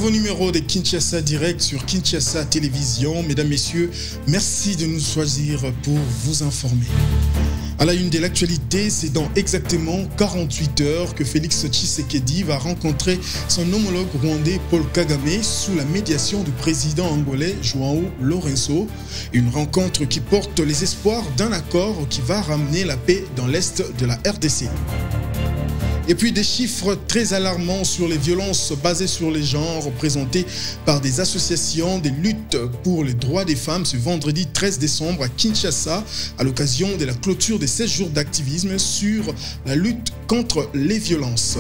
nouveau numéro de Kinshasa Direct sur Kinshasa Télévision. Mesdames, Messieurs, merci de nous choisir pour vous informer. À la une de l'actualité, c'est dans exactement 48 heures que Félix Tshisekedi va rencontrer son homologue rwandais Paul Kagame sous la médiation du président angolais João Lourenço. Une rencontre qui porte les espoirs d'un accord qui va ramener la paix dans l'est de la RDC. Et puis des chiffres très alarmants sur les violences basées sur les genres présentées par des associations de lutte pour les droits des femmes ce vendredi 13 décembre à Kinshasa à l'occasion de la clôture des 16 jours d'activisme sur la lutte contre les violences.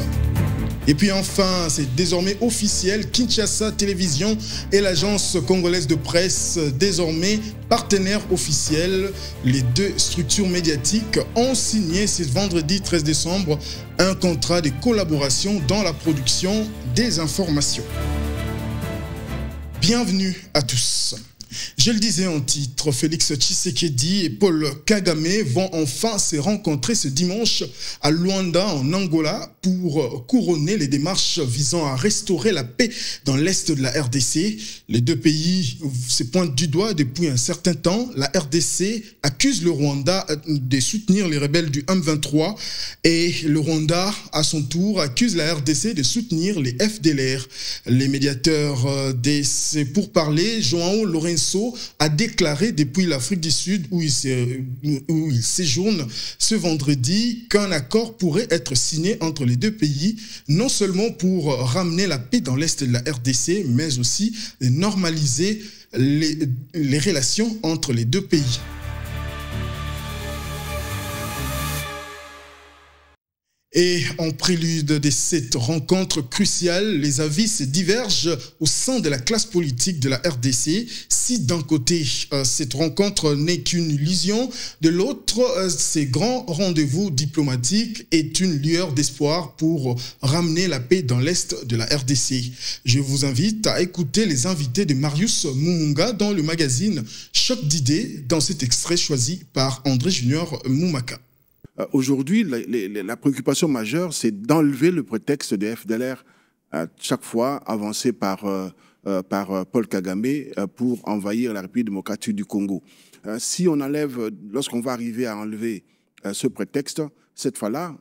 Et puis enfin, c'est désormais officiel, Kinshasa Télévision et l'agence congolaise de presse, désormais partenaires officiels. Les deux structures médiatiques ont signé ce vendredi 13 décembre un contrat de collaboration dans la production des informations. Bienvenue à tous. Je le disais en titre, Félix Tshisekedi et Paul Kagame vont enfin se rencontrer ce dimanche à Luanda, en Angola, pour couronner les démarches visant à restaurer la paix dans l'est de la RDC. Les deux pays se pointent du doigt depuis un certain temps. La RDC accuse le Rwanda de soutenir les rebelles du M23 et le Rwanda, à son tour, accuse la RDC de soutenir les FDLR. Les médiateurs de ces pourparlers, João Lourenço, a déclaré depuis l'Afrique du Sud où il séjourne ce vendredi qu'un accord pourrait être signé entre les deux pays, non seulement pour ramener la paix dans l'est de la RDC, mais aussi normaliser les relations entre les deux pays. Et en prélude de cette rencontre cruciale, les avis se divergent au sein de la classe politique de la RDC. Si d'un côté, cette rencontre n'est qu'une illusion, de l'autre, ces grands rendez-vous diplomatiques est une lueur d'espoir pour ramener la paix dans l'est de la RDC. Je vous invite à écouter les invités de Marius Mumunga dans le magazine Choc d'idées, dans cet extrait choisi par André Junior Moumaka. Aujourd'hui, la préoccupation majeure, c'est d'enlever le prétexte de FDLR chaque fois avancé par Paul Kagame pour envahir la République démocratique du Congo. Si on enlève, lorsqu'on va arriver à enlever ce prétexte, cette fois-là,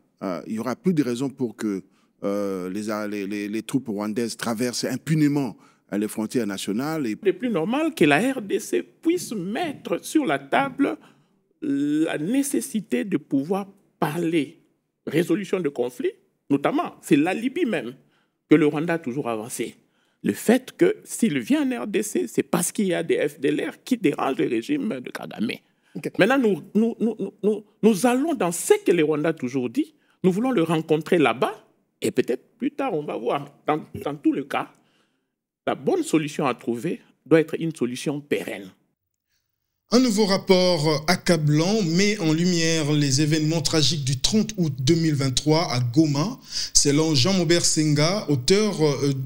il n'y aura plus de raison pour que les troupes rwandaises traversent impunément les frontières nationales. Il est plus normal que la RDC puisse mettre sur la table la nécessité de pouvoir parler résolution de conflits, notamment, c'est la Libye même que le Rwanda a toujours avancé. Le fait que s'il vient en RDC, c'est parce qu'il y a des FDLR qui dérangent le régime de Kagame. Okay. Maintenant, nous allons dans ce que le Rwanda a toujours dit, nous voulons le rencontrer là-bas, et peut-être plus tard, on va voir. Dans tous les cas, la bonne solution à trouver doit être une solution pérenne. Un nouveau rapport accablant met en lumière les événements tragiques du 30 août 2023 à Goma. Selon Jean-Maubert Senga, auteur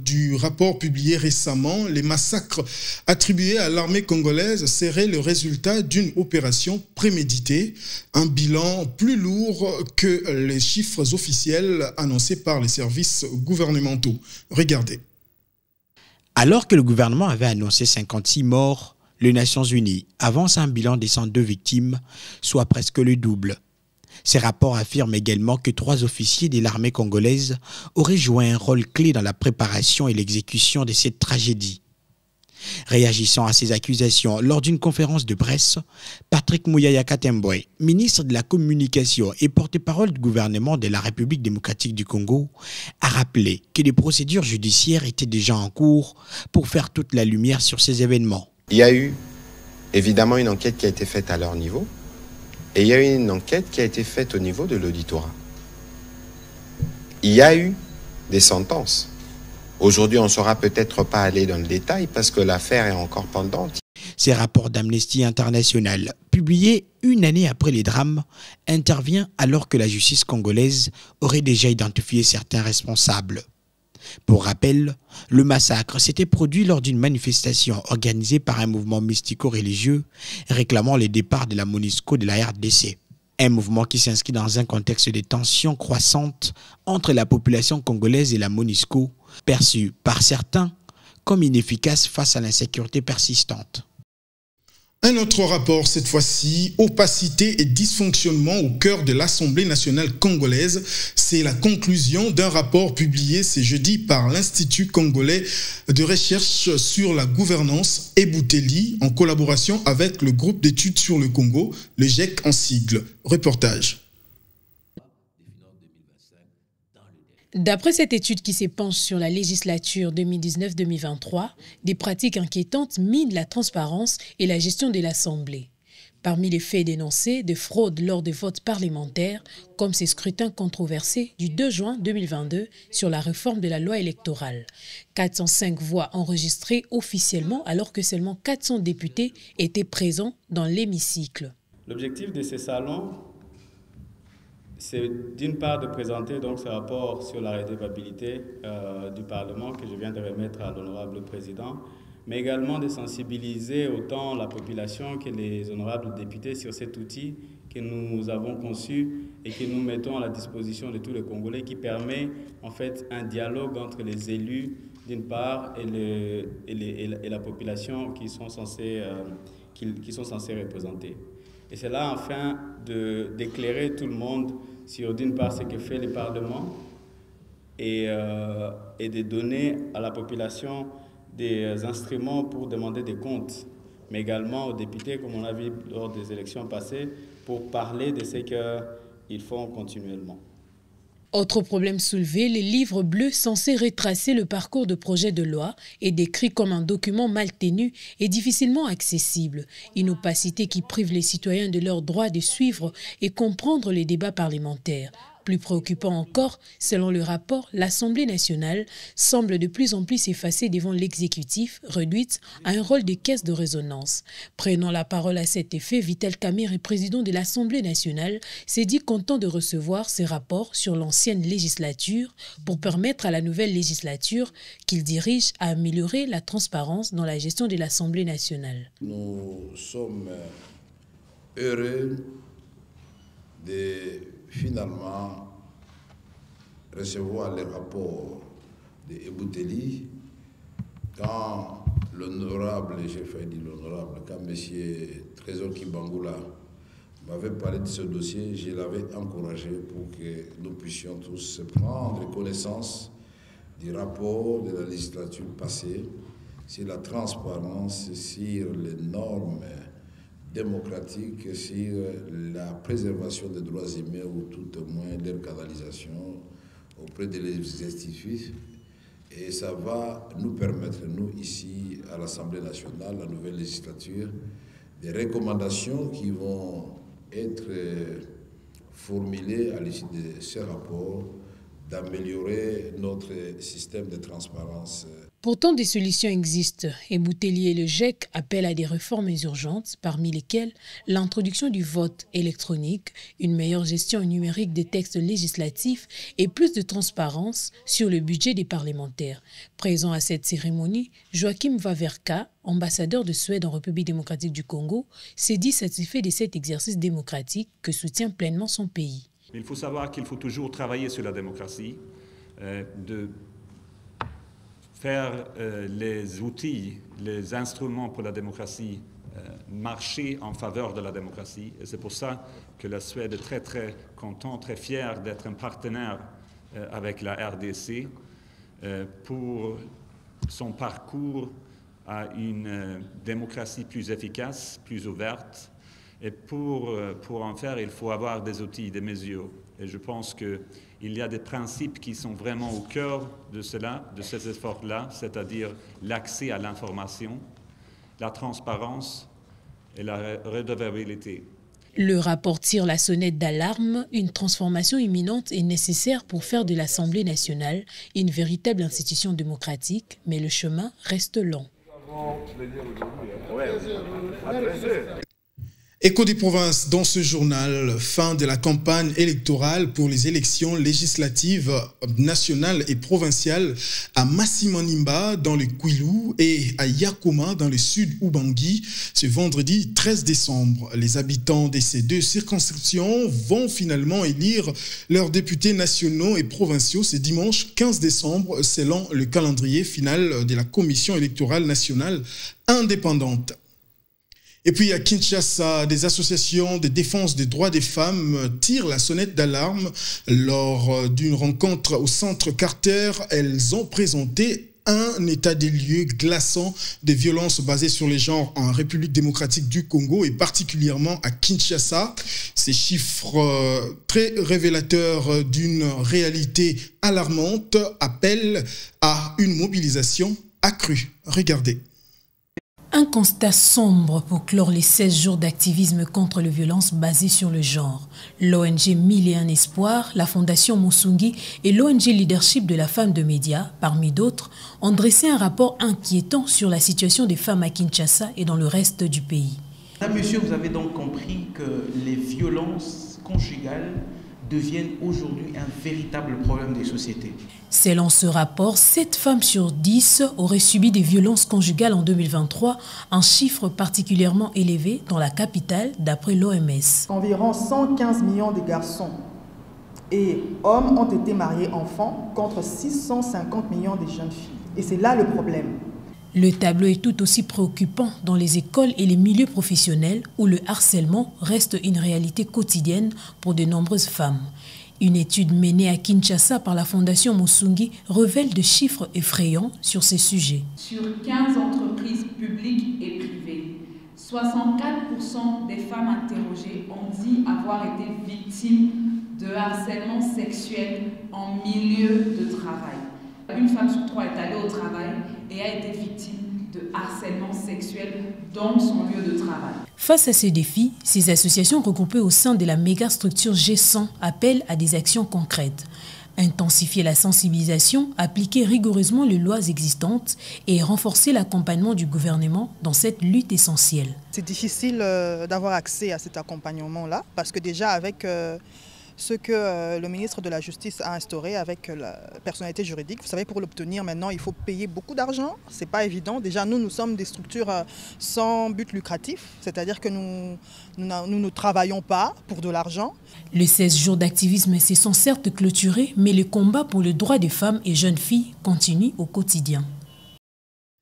du rapport publié récemment, les massacres attribués à l'armée congolaise seraient le résultat d'une opération préméditée. Un bilan plus lourd que les chiffres officiels annoncés par les services gouvernementaux. Regardez. Alors que le gouvernement avait annoncé 56 morts, les Nations Unies avancent un bilan de 102 victimes, soit presque le double. Ces rapports affirment également que 3 officiers de l'armée congolaise auraient joué un rôle clé dans la préparation et l'exécution de cette tragédie. Réagissant à ces accusations lors d'une conférence de presse, Patrick Muyaya Katembwe, ministre de la Communication et porte-parole du gouvernement de la République démocratique du Congo, a rappelé que des procédures judiciaires étaient déjà en cours pour faire toute la lumière sur ces événements. Il y a eu évidemment une enquête qui a été faite à leur niveau et il y a eu une enquête qui a été faite au niveau de l'auditorat. Il y a eu des sentences. Aujourd'hui, on ne saura peut-être pas aller dans le détail parce que l'affaire est encore pendante. Ces rapports d'Amnesty International, publiés une année après les drames, interviennent alors que la justice congolaise aurait déjà identifié certains responsables. Pour rappel, le massacre s'était produit lors d'une manifestation organisée par un mouvement mystico-religieux réclamant le départ de la MONUSCO de la RDC. Un mouvement qui s'inscrit dans un contexte de tensions croissantes entre la population congolaise et la MONUSCO, perçue par certains comme inefficace face à l'insécurité persistante. Un autre rapport, cette fois-ci, opacité et dysfonctionnement au cœur de l'Assemblée nationale congolaise. C'est la conclusion d'un rapport publié ce jeudi par l'Institut congolais de recherche sur la gouvernance Ebouteli en collaboration avec le groupe d'études sur le Congo, le GEC en sigle. Reportage. D'après cette étude qui s'épanche sur la législature 2019-2023, des pratiques inquiétantes minent la transparence et la gestion de l'Assemblée. Parmi les faits dénoncés, des fraudes lors des votes parlementaires, comme ces scrutins controversés du 2 juin 2022 sur la réforme de la loi électorale. 405 voix enregistrées officiellement alors que seulement 400 députés étaient présents dans l'hémicycle. L'objectif de ces salons, c'est d'une part de présenter donc ce rapport sur la redevabilité du Parlement que je viens de remettre à l'honorable président, mais également de sensibiliser autant la population que les honorables députés sur cet outil que nous avons conçu et que nous mettons à la disposition de tous les Congolais, qui permet en fait un dialogue entre les élus d'une part et la population qui sont censés représenter. Et c'est là afin d'éclairer tout le monde sur d'une part ce que fait le Parlement et de donner à la population des instruments pour demander des comptes, mais également aux députés, comme on a vu lors des élections passées, pour parler de ce qu'ils font continuellement. Autre problème soulevé, les livres bleus censés retracer le parcours de projet de loi est décrit comme un document mal tenu et difficilement accessible. Une opacité qui prive les citoyens de leur droit de suivre et comprendre les débats parlementaires. Plus préoccupant encore, selon le rapport, l'Assemblée nationale semble de plus en plus s'effacer devant l'exécutif, réduite à un rôle de caisse de résonance. Prenant la parole à cet effet, Vital Kamerhe, président de l'Assemblée nationale, s'est dit content de recevoir ces rapports sur l'ancienne législature pour permettre à la nouvelle législature qu'il dirige à améliorer la transparence dans la gestion de l'Assemblée nationale. Nous sommes heureux de finalement recevoir les rapports de Ebouteli quand l'honorable, j'ai failli dire l'honorable, quand M. Trésor Kibangula m'avait parlé de ce dossier, je l'avais encouragé pour que nous puissions tous prendre connaissance du rapport de la législature passée sur la transparence, sur les normes démocratique, sur la préservation des droits humains ou tout au moins leur canalisation auprès de l'exécutif. Et ça va nous permettre, nous ici à l'Assemblée nationale, la nouvelle législature, des recommandations qui vont être formulées à l'issue de ces rapports, d'améliorer notre système de transparence. Pourtant, des solutions existent. Ebouteli et le GEC appellent à des réformes urgentes, parmi lesquelles l'introduction du vote électronique, une meilleure gestion numérique des textes législatifs et plus de transparence sur le budget des parlementaires. Présent à cette cérémonie, Joachim Wawerka, ambassadeur de Suède en République démocratique du Congo, s'est dit satisfait de cet exercice démocratique que soutient pleinement son pays. Il faut savoir qu'il faut toujours travailler sur la démocratie, de faire les outils, les instruments pour la démocratie marcher en faveur de la démocratie. Et c'est pour ça que la Suède est très, très contente, très fière d'être un partenaire avec la RDC pour son parcours à une démocratie plus efficace, plus ouverte. Et pour en faire, il faut avoir des outils, des mesures. Et je pense qu'il y a des principes qui sont vraiment au cœur de cela, de ces efforts-là, c'est-à-dire l'accès à l'information, la transparence et la redevabilité. Le rapport tire la sonnette d'alarme. Une transformation imminente est nécessaire pour faire de l'Assemblée nationale une véritable institution démocratique, mais le chemin reste long. Écho des provinces dans ce journal, fin de la campagne électorale pour les élections législatives nationales et provinciales à Massimanimba dans le Kwilu et à Yakoma dans le sud Ubangui ce vendredi 13 décembre. Les habitants de ces deux circonscriptions vont finalement élire leurs députés nationaux et provinciaux ce dimanche 15 décembre selon le calendrier final de la Commission électorale nationale indépendante. Et puis à Kinshasa, des associations de défense des droits des femmes tirent la sonnette d'alarme. Lors d'une rencontre au centre Carter, elles ont présenté un état des lieux glaçant des violences basées sur les genres en République démocratique du Congo et particulièrement à Kinshasa. Ces chiffres très révélateurs d'une réalité alarmante appellent à une mobilisation accrue. Regardez. Un constat sombre pour clore les 16 jours d'activisme contre les violences basées sur le genre. L'ONG Mille et un Espoir, la Fondation Musungi et l'ONG Leadership de la Femme de Médias, parmi d'autres, ont dressé un rapport inquiétant sur la situation des femmes à Kinshasa et dans le reste du pays. Mesdames, Messieurs, vous avez donc compris que les violences conjugales deviennent aujourd'hui un véritable problème des sociétés. Selon ce rapport, 7 femmes sur 10 auraient subi des violences conjugales en 2023, un chiffre particulièrement élevé dans la capitale d'après l'OMS. Environ 115 millions de garçons et hommes ont été mariés enfants contre 650 millions de jeunes filles. Et c'est là le problème. Le tableau est tout aussi préoccupant dans les écoles et les milieux professionnels où le harcèlement reste une réalité quotidienne pour de nombreuses femmes. Une étude menée à Kinshasa par la Fondation Musungi révèle des chiffres effrayants sur ces sujets. Sur 15 entreprises publiques et privées, 64% des femmes interrogées ont dit avoir été victimes de harcèlement sexuel en milieu de travail. Une femme sur 3 est allée au travail et a été victime de harcèlement sexuel dans son lieu de travail. Face à ces défis, ces associations regroupées au sein de la méga-structure G100 appellent à des actions concrètes. Intensifier la sensibilisation, appliquer rigoureusement les lois existantes et renforcer l'accompagnement du gouvernement dans cette lutte essentielle. C'est difficile d'avoir accès à cet accompagnement-là parce que déjà avec ce que le ministre de la Justice a instauré avec la personnalité juridique. Vous savez, pour l'obtenir maintenant, il faut payer beaucoup d'argent. Ce n'est pas évident. Déjà, nous sommes des structures sans but lucratif, c'est-à-dire que nous ne travaillons pas pour de l'argent. Les 16 jours d'activisme se sont certes clôturés, mais le combat pour le droit des femmes et jeunes filles continue au quotidien.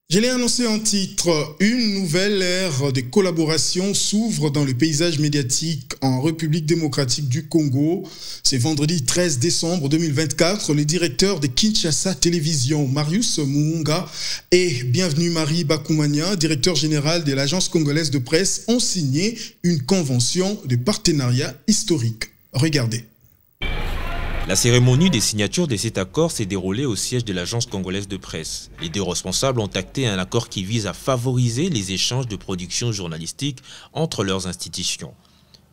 Je l'ai annoncé en titre, une nouvelle ère de collaboration s'ouvre dans le paysage médiatique en République démocratique du Congo. C'est vendredi 13 décembre 2024. Le directeur de Kinshasa Télévision, Marius Muunga, et Bienvenue Marie Bakoumania, directeur général de l'agence congolaise de presse, ont signé une convention de partenariat historique. Regardez. La cérémonie des signatures de cet accord s'est déroulée au siège de l'agence congolaise de presse. Les deux responsables ont acté un accord qui vise à favoriser les échanges de production journalistique entre leurs institutions.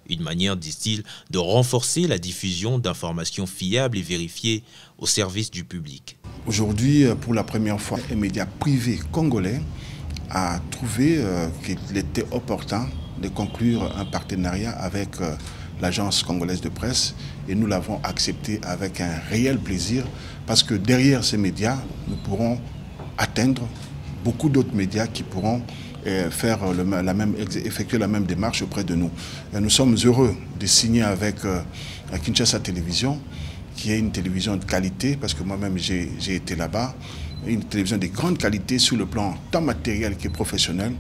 Une manière, disent-ils, de renforcer la diffusion d'informations fiables et vérifiées au service du public. Aujourd'hui, pour la première fois, un média privé congolais a trouvé qu'il était opportun de conclure un partenariat avec l'agence congolaise de presse, et nous l'avons accepté avec un réel plaisir parce que derrière ces médias, nous pourrons atteindre beaucoup d'autres médias qui pourront effectuer la même démarche auprès de nous. Et nous sommes heureux de signer avec Kinshasa Télévision, qui est une télévision de qualité, parce que moi-même j'ai été là-bas, une télévision de grande qualité sur le plan tant matériel que professionnel,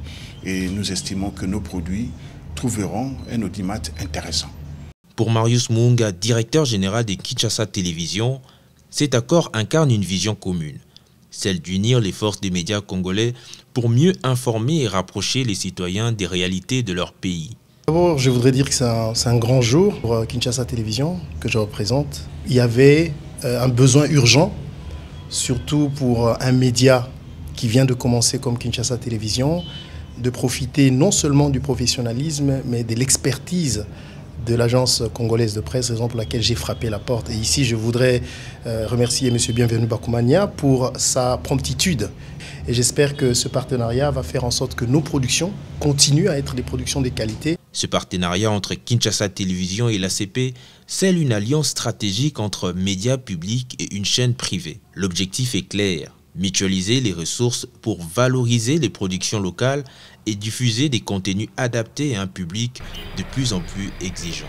et nous estimons que nos produits trouveront un audimat intéressant. Pour Marius Muunga, directeur général de Kinshasa Télévision, cet accord incarne une vision commune, celle d'unir les forces des médias congolais pour mieux informer et rapprocher les citoyens des réalités de leur pays. D'abord, je voudrais dire que c'est un grand jour pour Kinshasa Télévision que je représente. Il y avait un besoin urgent, surtout pour un média qui vient de commencer comme Kinshasa Télévision, de profiter non seulement du professionnalisme, mais de l'expertise de l'agence congolaise de presse, raison pour laquelle j'ai frappé la porte. Et ici, je voudrais remercier M. Bienvenu Bakoumania pour sa promptitude. Et j'espère que ce partenariat va faire en sorte que nos productions continuent à être des productions de qualité. Ce partenariat entre Kinshasa Télévision et l'ACP scelle une alliance stratégique entre médias publics et une chaîne privée. L'objectif est clair, mutualiser les ressources pour valoriser les productions locales et diffuser des contenus adaptés à un public de plus en plus exigeant.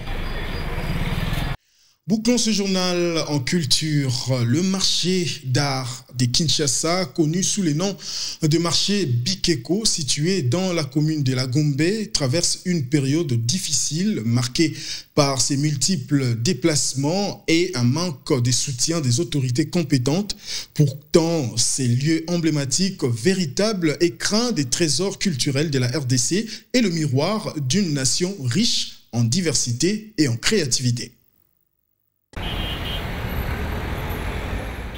Bouclons ce journal en culture. Le marché d'art de Kinshasa, connu sous le nom de marché Bikeko, situé dans la commune de la Gombe, traverse une période difficile marquée par ses multiples déplacements et un manque de soutien des autorités compétentes. Pourtant, ces lieux emblématiques, véritables écrins des trésors culturels de la RDC et le miroir d'une nation riche en diversité et en créativité.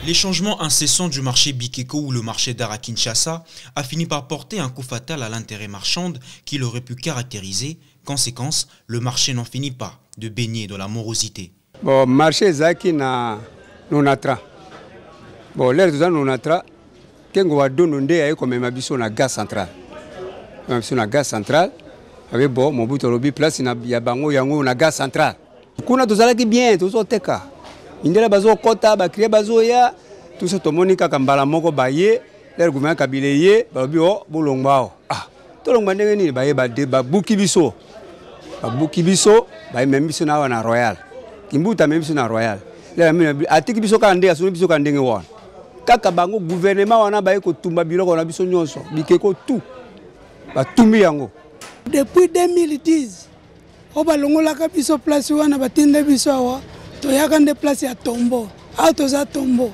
Les changements incessants du marché Bikeko ou le marché d'art à Kinshasa a fini par porter un coup fatal à l'intérêt marchand qu'il aurait pu caractériser. Conséquence, le marché n'en finit pas de baigner dans la morosité. Bon, marché zaki na nonatra. Bon, l'air de nonatra, kengo wa dononde aye comme mabiso na gaz central. Mabiso na gaz central, avec bon, mon but lobi place na ya bango yango na gaz central. Kuna tozalaki bien, tozoteka. Indela bazo kota ba kriya bazo ya tout ce tomonika kambala moko baye le gouvernement kabileye balobi o bolongwao to longwa ndenge ni baye ba buki biso baye membiso na wana royal kimbuta membiso na royal le mimi atiki biso ka ndenge asuni biso ka ndenge wana kaka bango gouvernement wana baye ko tumba biloko na biso nyonso Bikeko tout ba tumbi yango depuis 2010 o balongola ka biso place wana batinde biso awa toyaka nde place ya tombo toza tombo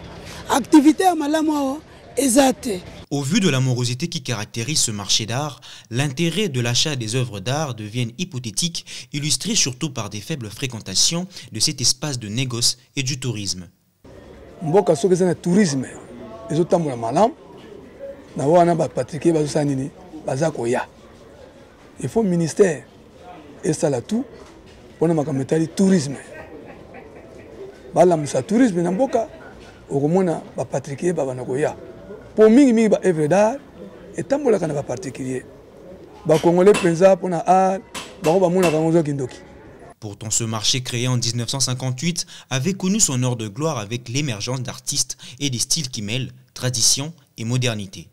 activité ya malamu awa eza te. Au vu de la morosité qui caractérise ce marché d'art, l'intérêt de l'achat des œuvres d'art devient hypothétique, illustré surtout par des faibles fréquentations de cet espace de négoce et du tourisme. Mboka soki eza na tourisme ezotambola malamu na wana bapatrike bazosala nini baza koya. Il faut ministère esala tout mpona makambo etali tourisme. Balamusa tourisme na mboka okomona ba particulier babana koya po mingi ba œuvre d'art etambolaka na ba particulier ba congolais penza pona art ba mona kangozo kindoki. Pourtant, ce marché créé en 1958 avait connu son heure de gloire avec l'émergence d'artistes et des styles qui mêlent tradition et modernité.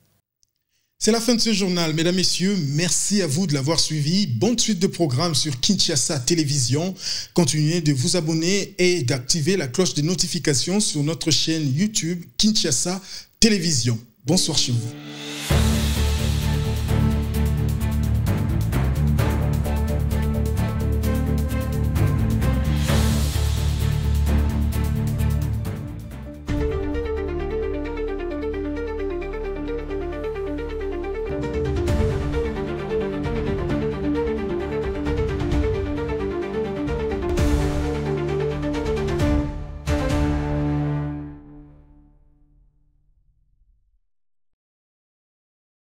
C'est la fin de ce journal. Mesdames, Messieurs, merci à vous de l'avoir suivi. Bonne suite de programmes sur Kinshasa Télévision. Continuez de vous abonner et d'activer la cloche de notification sur notre chaîne YouTube Kinshasa Télévision. Bonsoir chez vous.